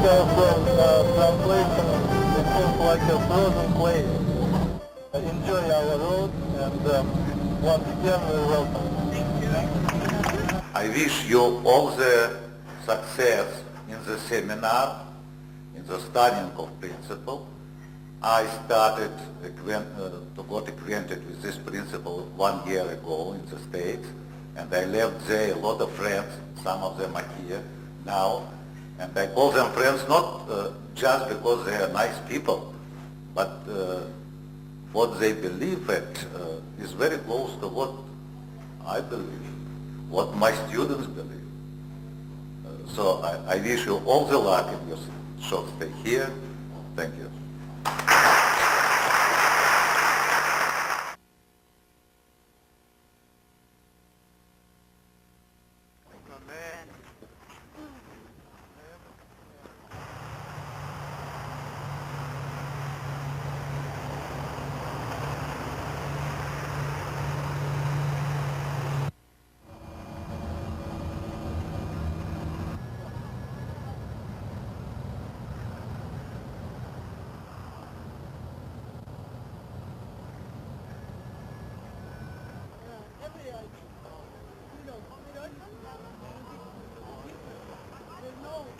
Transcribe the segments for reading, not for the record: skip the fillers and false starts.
translation, it seems like a frozen place. Enjoy our road, and once again, we welcome. I wish you all the success in the seminar, in the studying of principle. I started to got acquainted with this principle 1 year ago in the States, and I left there a lot of friends. Some of them are here now, and I call them friends not just because they are nice people, but what they believe at is very close to what I believe, what my students believe. So I wish you all the luck in your short stay here. Thank you.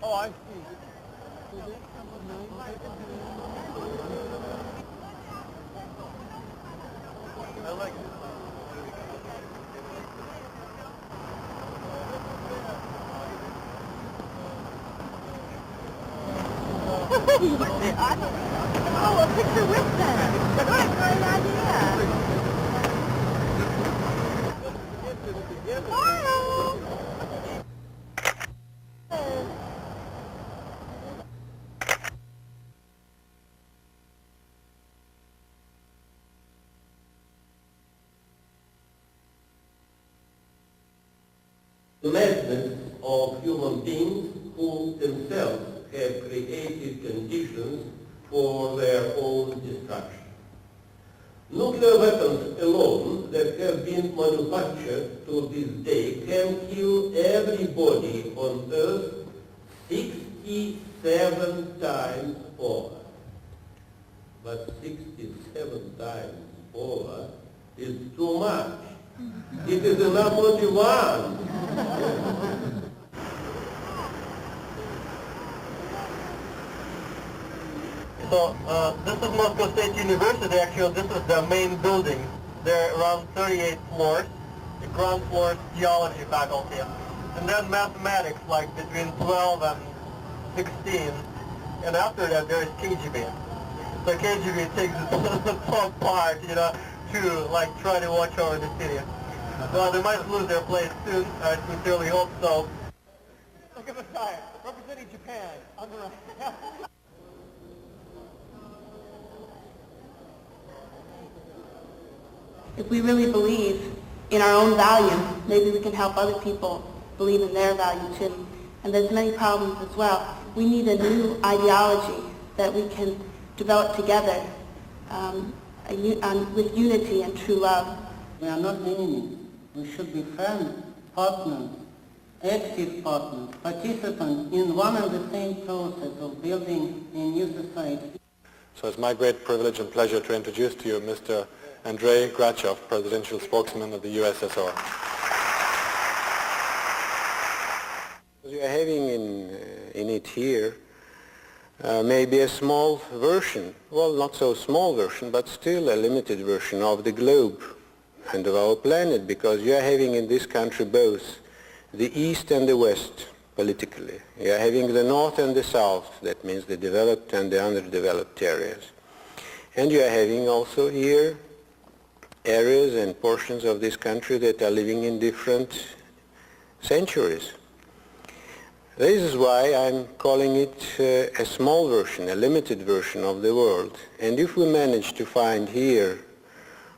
Oh, I see. I like it. Oh, a picture with them. What a great idea. Hello. The madness of human beings who themselves have created conditions for their own destruction. Nuclear weapons alone that have been manufactured to this day can kill everybody on Earth 67 times over. But 67 times over is too much. It is enough only one. So this is Moscow State University. Actually, this is the main building. There are around 38 floors. The ground floor is geology faculty, and then mathematics, like between 12 and 16. And after that, there is KGB. So KGB takes the top part, to like try to watch over the city. Well, they might lose their place soon. I sincerely hope so. Look at the guy representing Japan. If we really believe in our own value, maybe we can help other people believe in their value too. And there's many problems as well. We need a new ideology that we can develop together with unity and true love. We are not enemies. We should be friends, partners, active partners, participants in one and the same process of building a new society. So it's my great privilege and pleasure to introduce to you Mr. Andrei Grachev, Presidential Spokesman of the USSR. You are having in it here maybe a small version, well, not so small version, but still a limited version of the globe and of our planet, because you are having in this country both the East and the West politically. You are having the North and the South, that means the developed and the underdeveloped areas. And you are having also here areas and portions of this country that are living in different centuries. This is why I'm calling it a small version, a limited version of the world. And if we manage to find here,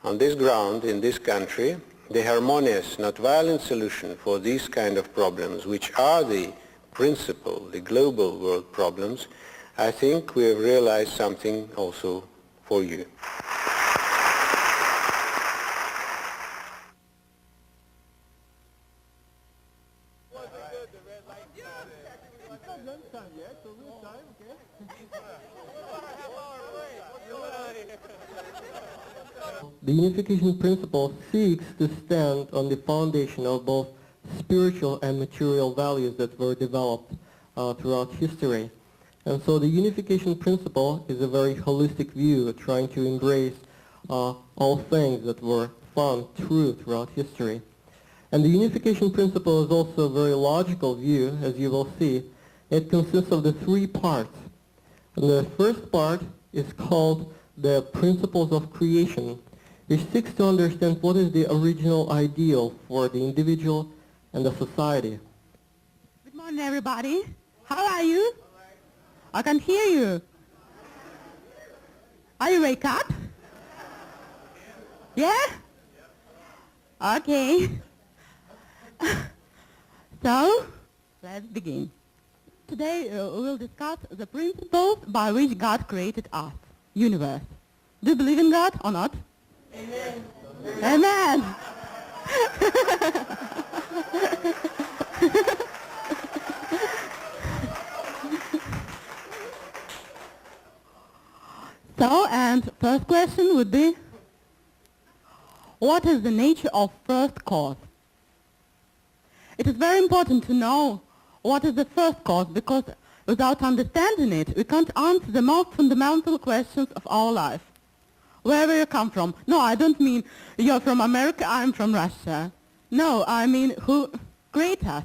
on this ground, in this country, the harmonious, not violent solution for these kind of problems, which are the principal, the global world problems, I think we have realized something also for you. It's not lunchtime yet, so we'll time. the unification principle seeks to stand on the foundation of both spiritual and material values that were developed throughout history. And so the unification principle is a very holistic view, trying to embrace all things that were found true throughout history. And the unification principle is also a very logical view, as you will see. It consists of the three parts. And the first part is called the principles of creation, which seeks to understand what is the original ideal for the individual and the society. Good morning, everybody. How are you? I can hear you. Are you wake up? Yeah? Okay. So, let's begin. Today we will discuss the principles by which God created us, universe. Do you believe in God or not? Amen. Amen. So, and first question would be, what is the nature of first cause? It is very important to know what is the first cause, because without understanding it, we can't answer the most fundamental questions of our life. Where do you come from? No, I don't mean you're from America, I'm from Russia. No, I mean who created us.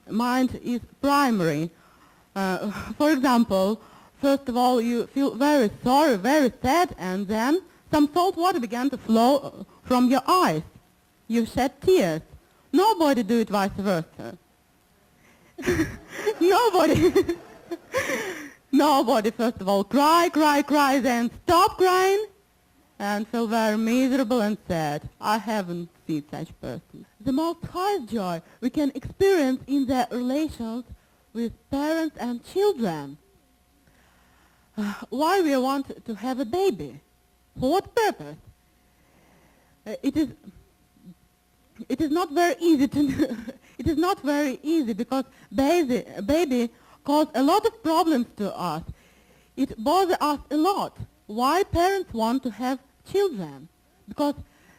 Mind is primary. For example, first of all, you feel very sorry, very sad, and then some salt water began to flow from your eyes. You shed tears. Nobody do it vice versa. Nobody, first of all, cry, then stop crying, and feel very miserable and sad. I haven't seen such person. The most highest joy we can experience in their relations with parents and children. Why we want to have a baby? For what purpose? It is not very easy to it is not very easy, because baby cause a lot of problems to us. It bothers us a lot. Why parents want to have children? Because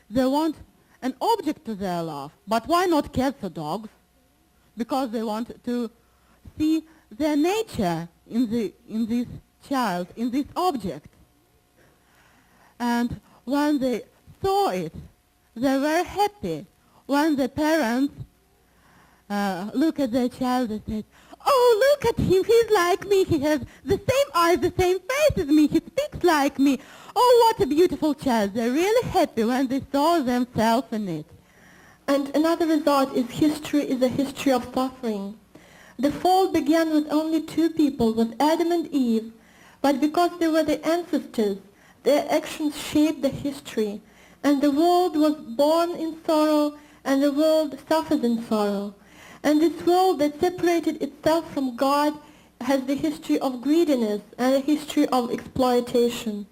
they want an object to their love. But why not cats or dogs? Because they want to see their nature in this child, in this object. And when they saw it, they were happy. When the parents look at their child and say, "Oh, look at him, he's like me, he has the same eyes, the same face as me, he speaks like me. Oh, what a beautiful child." They're really happy when they saw themselves in it. And another result is history is a history of suffering. The fall began with only two people, with Adam and Eve, but because they were the ancestors, their actions shaped the history, and the world was born in sorrow, and the world suffers in sorrow. And this world that separated itself from God has the history of greediness and a history of exploitation.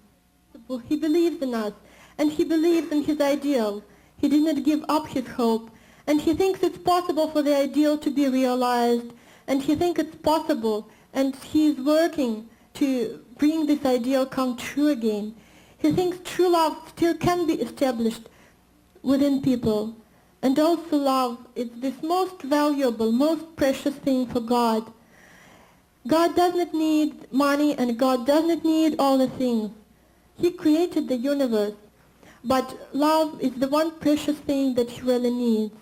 He believes in us, and he believes in his ideal. He did not give up his hope, and he thinks it's possible for the ideal to be realized, and he thinks it's possible, and he is working to bring this ideal come true again. He thinks true love still can be established within people. And also love is this most valuable, most precious thing for God. God does not need money, and God does not need all the things. He created the universe, but love is the one precious thing that he really needs.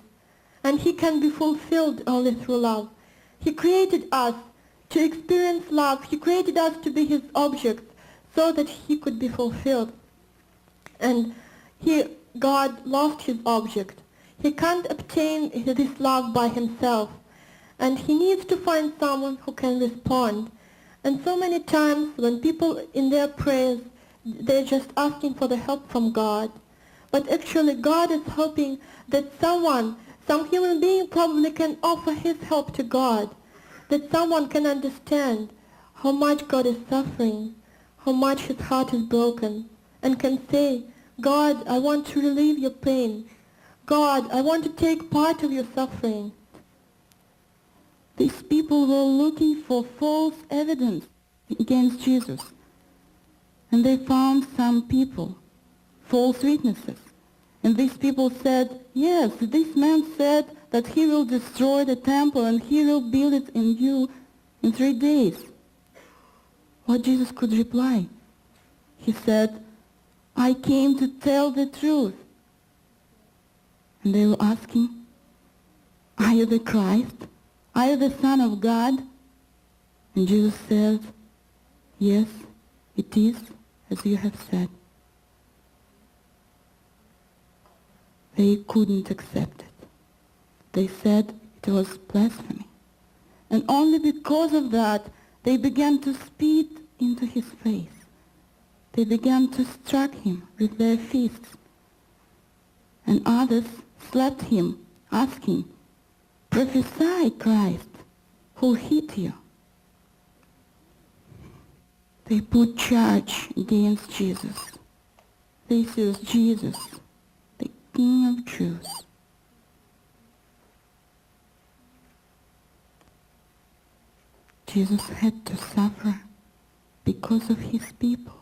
And he can be fulfilled only through love. He created us to experience love. He created us to be his objects so that he could be fulfilled. And God lost his object. He can't obtain this love by himself, and he needs to find someone who can respond. And so many times when people in their prayers, they're just asking for the help from God. But actually God is hoping that some human being probably can offer his help to God, that someone can understand how much God is suffering, how much his heart is broken, and can say, "God, I want to relieve your pain. God, I want to take part of your suffering." These people were looking for false evidence against Jesus. And they found some people, false witnesses. And these people said, yes, this man said that he will destroy the temple and he will build it in 3 days. What Jesus could reply? He said, I came to tell the truth. And they were asking, are you the Christ? Are you the Son of God? And Jesus said, yes, it is as you have said. They couldn't accept it. They said it was blasphemy. And only because of that, they began to spit into his face. They began to strike him with their fists. And others slapped him, asking, prophesy, Christ, who hit you? They put charge against Jesus. This is Jesus, the King of Jews. Jesus had to suffer because of his people.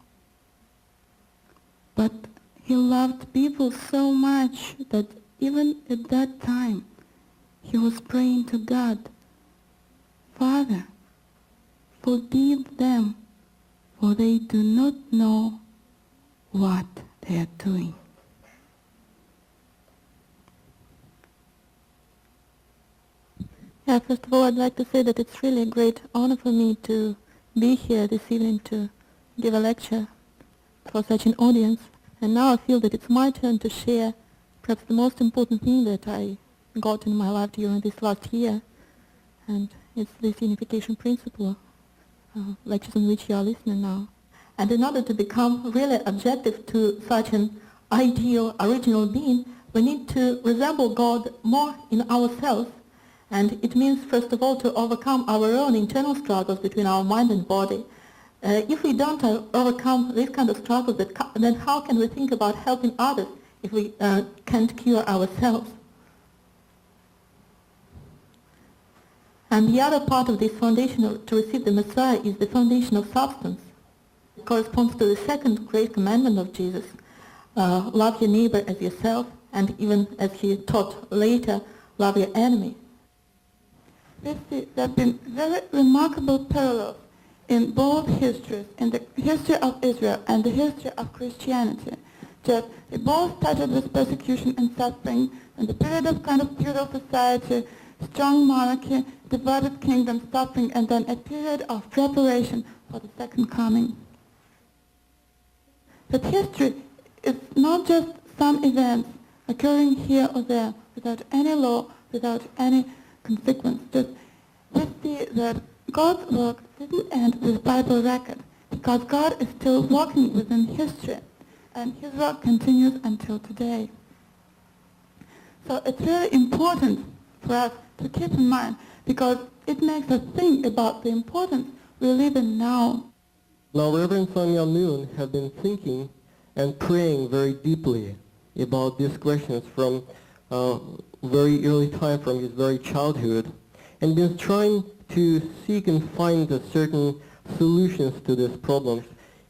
But he loved people so much that even at that time, he was praying to God, Father, forgive them, for they do not know what they are doing. Yeah, first of all, I'd like to say that it's really a great honor for me to be here this evening to give a lecture for such an audience. And now I feel that it's my turn to share perhaps the most important thing that I got in my life during this last year. And it's this unification principle, lectures on which you are listening now. And in order to become really objective to such an ideal, original being, we need to resemble God more in ourselves. And it means, first of all, to overcome our own internal struggles between our mind and body. If we don't overcome this kind of struggles, then how can we think about helping others if we can't cure ourselves? And the other part of this foundation to receive the Messiah is the foundation of substance. It corresponds to the second great commandment of Jesus, love your neighbor as yourself, and even as he taught later, love your enemy. There have been very remarkable parallels in both histories, in the history of Israel and the history of Christianity. That they both started with persecution and suffering, and the period of kind of feudal society, strong monarchy, divided kingdom, suffering, and then a period of preparation for the second coming. But history is not just some events occurring here or there without any law, without any consequence. Just we see that God's work didn't end with Bible record, because God is still working within history, and his work continues until today. So it's really important for us to keep in mind, because it makes us think about the importance we live in now. Now, Reverend Samuel Moon has been thinking and praying very deeply about these questions from very early time, from his very childhood, and been trying to seek and find certain solutions to these problems.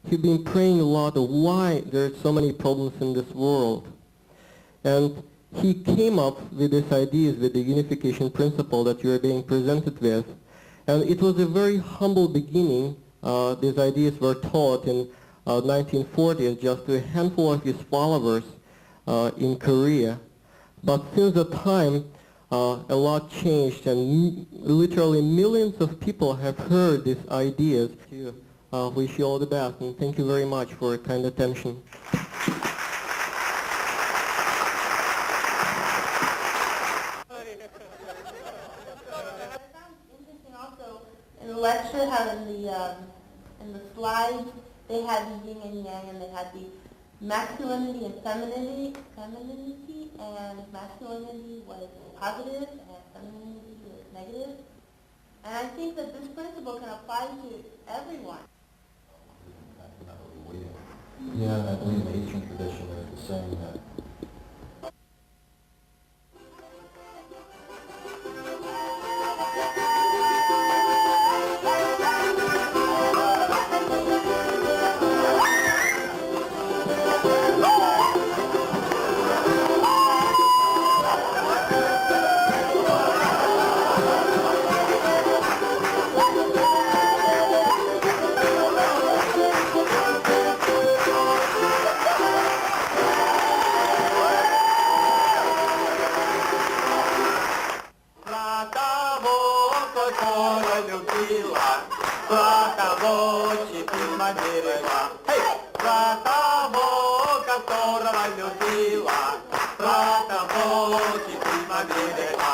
He's been praying a lot of why there are so many problems in this world. And he came up with these ideas, with the unification principle that you are being presented with. And it was a very humble beginning. These ideas were taught in 1940s just to a handful of his followers in Korea. But since the time, a lot changed, and literally millions of people have heard these ideas. Wish you all the best, and thank you very much for your kind attention. In the lecture, how in the slides they had the yin and yang, and they had the masculinity and femininity, and masculinity was positive and femininity was negative. And I think that this principle can apply to everyone. Yeah, I believe the Eastern tradition is the same. Oh! которого любила, про того теперь берега.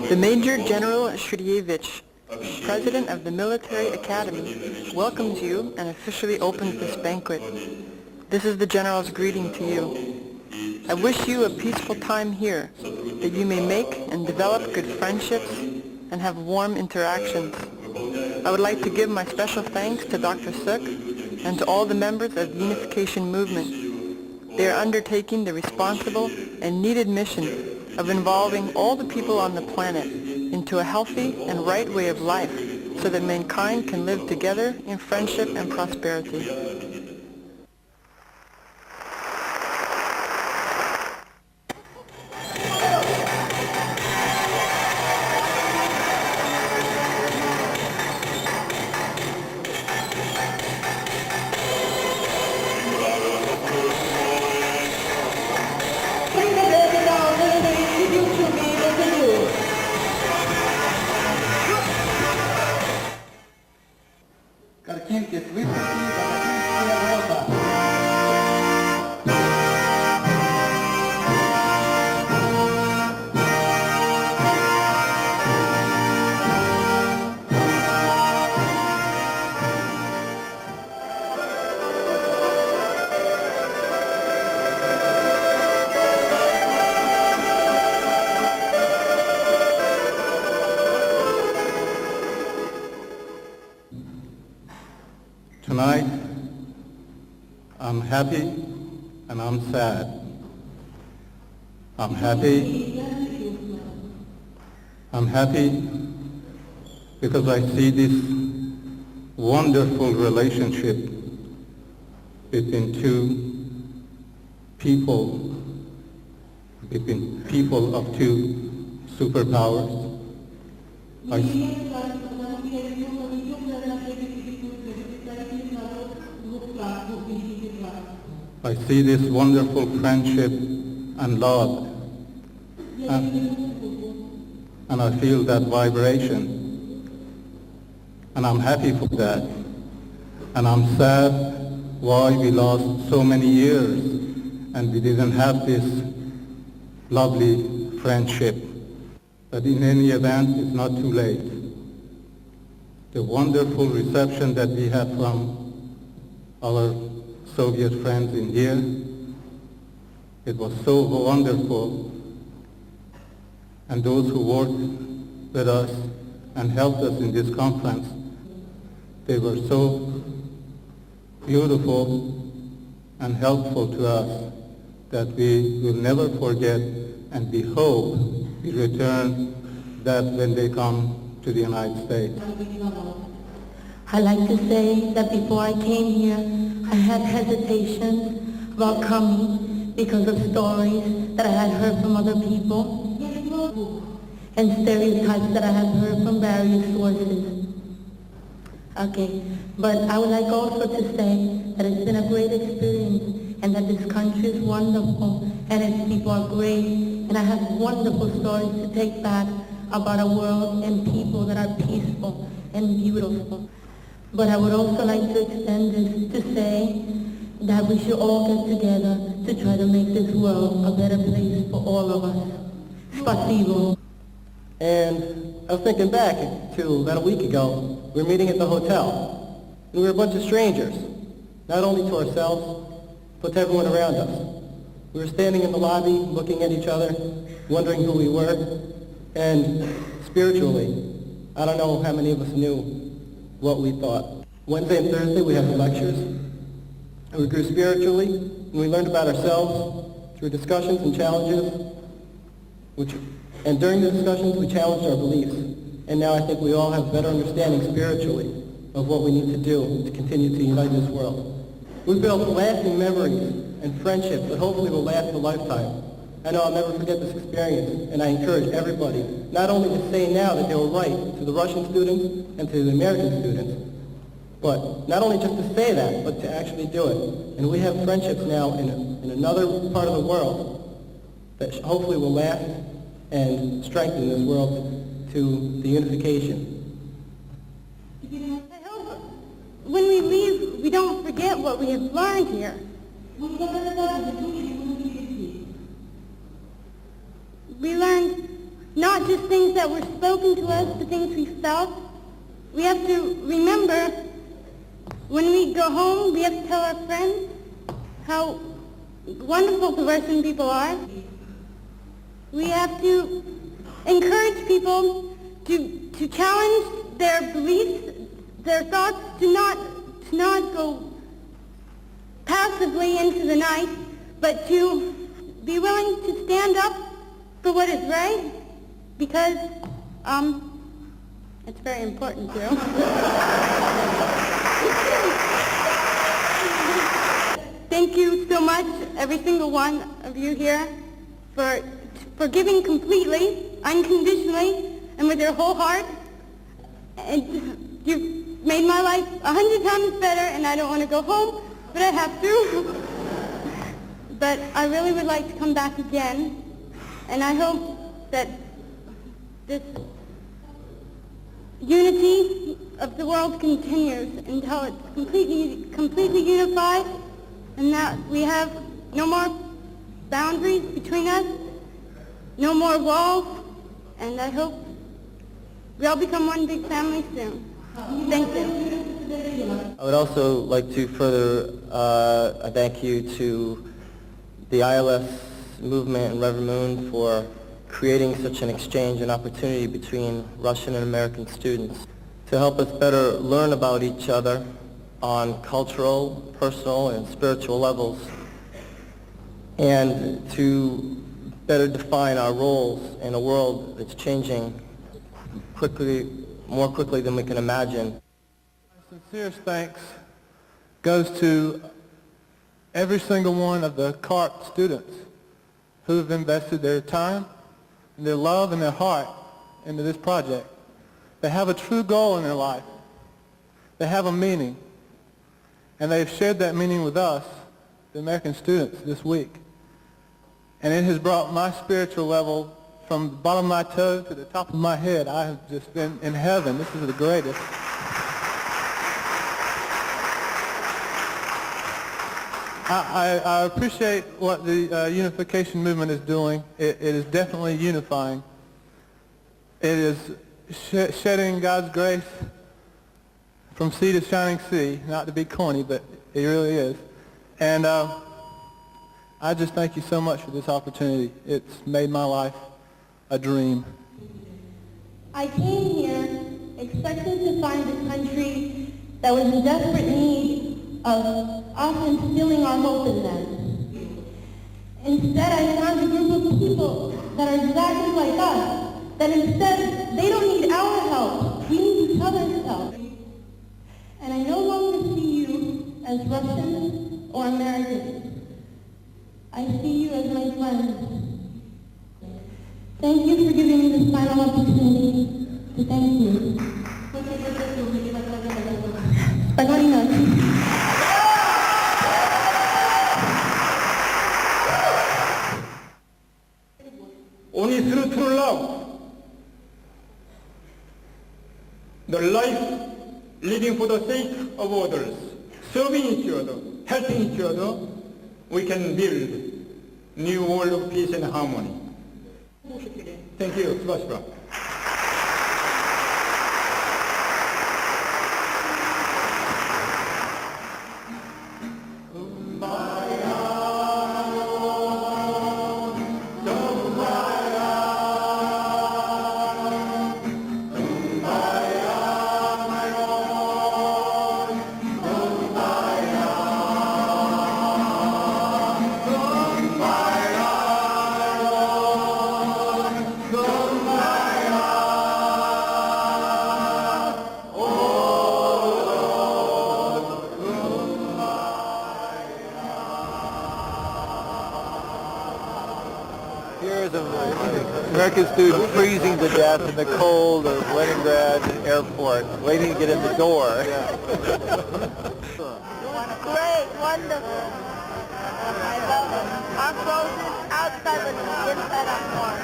The Major General Shurievich, President of the Military Academy, welcomes you and officially opens this banquet. This is the General's greeting to you. I wish you a peaceful time here, that you may make and develop good friendships and have warm interactions. I would like to give my special thanks to Dr. Suk and to all the members of the Unification Movement. They are undertaking the responsible and needed mission of involving all the people on the planet into a healthy and right way of life so that mankind can live together in friendship and prosperity. Картинки с выставки «Золотистая роза». Tonight, I'm happy and I'm sad. I'm happy because I see this wonderful relationship between people of two superpowers. I see this wonderful friendship and love, and I feel that vibration, and I'm happy for that, and I'm sad why we lost so many years and we didn't have this lovely friendship. But in any event, it's not too late. The wonderful reception that we had from our Soviet friends in here, it was so wonderful. And those who worked with us and helped us in this conference, they were so beautiful and helpful to us that we will never forget, and we hope we return that when they come to the United States. I like to say that before I came here, I had hesitations about coming because of stories that I had heard from other people. and stereotypes that I have heard from various sources. Okay, but I would like also to say that it's been a great experience and that this country is wonderful and its people are great, and I have wonderful stories to take back about a world and people that are peaceful and beautiful. But I would also like to extend this to say that we should all get together to try to make this world a better place for all of us. Spasibo. And I was thinking back to about a week ago, we were meeting at the hotel, and we were a bunch of strangers, not only to ourselves, but to everyone around us. We were standing in the lobby, looking at each other, wondering who we were, and spiritually, I don't know how many of us knew what we thought. Wednesday and Thursday we had the lectures, and we grew spiritually, and we learned about ourselves through discussions and challenges, and during the discussions we challenged our beliefs. And now I think we all have a better understanding spiritually of what we need to do to continue to unite this world. We've built lasting memories and friendships that hopefully will last a lifetime. I know I'll never forget this experience, and I encourage everybody not only to say now that they were right to the Russian students and to the American students, but not only just to say that, but to actually do it. And we have friendships now in another part of the world that hopefully will last and strengthen this world to the unification. I hope when we leave, we don't forget what we have learned here. We learned not just things that were spoken to us, but things we felt. We have to remember when we go home, we have to tell our friends how wonderful the Russian people are. We have to encourage people to challenge their beliefs, their thoughts, to not go passively into the night, but to be willing to stand up for what is right, because it's very important too. Thank you so much, every single one of you here, for giving completely, unconditionally, and with your whole heart. And you've made my life 100 times better, and I don't want to go home, but I have to. But I really would like to come back again, and I hope that this unity of the world continues until it's completely unified, and that we have no more boundaries between us, no more walls, and I hope we all become one big family soon. Thank you. I would also like to further a thank you to the ILS movement and Reverend Moon for creating such an exchange and opportunity between Russian and American students to help us better learn about each other on cultural, personal, and spiritual levels, and to better define our roles in a world that's changing more quickly than we can imagine. My sincerest thanks goes to every single one of the CARP students who have invested their time and their love and their heart into this project. They have a true goal in their life. They have a meaning. And they've shared that meaning with us, the American students, this week. And it has brought my spiritual level from the bottom of my toe to the top of my head. I have just been in heaven. This is the greatest. I appreciate what the unification movement is doing. It is definitely unifying. It is shedding God's grace from sea to shining sea, not to be corny, but it really is. And I just thank you so much for this opportunity. It's made my life a dream. I came here expecting to find a country that was in desperate need of us instilling our hope in them. Instead, I found a group of people that are exactly like us, that instead, they don't need our help. We need each other's help. And I no longer see you as Russians or Americans. I see you as my friends. Thank you for giving me this final opportunity to thank you. Spaghetti nuts. Only through true love, the life living for the sake of others, serving each other, helping each other, we can build new world of peace and harmony. Thank you. 수고하십시오. Here's an American student freezing to death in the cold of Leningrad airport, waiting to get in the door. Great, wonderful. I love it. I'm frozen outside, but inside I'm warm.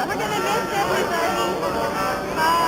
We're gonna miss everybody. Bye.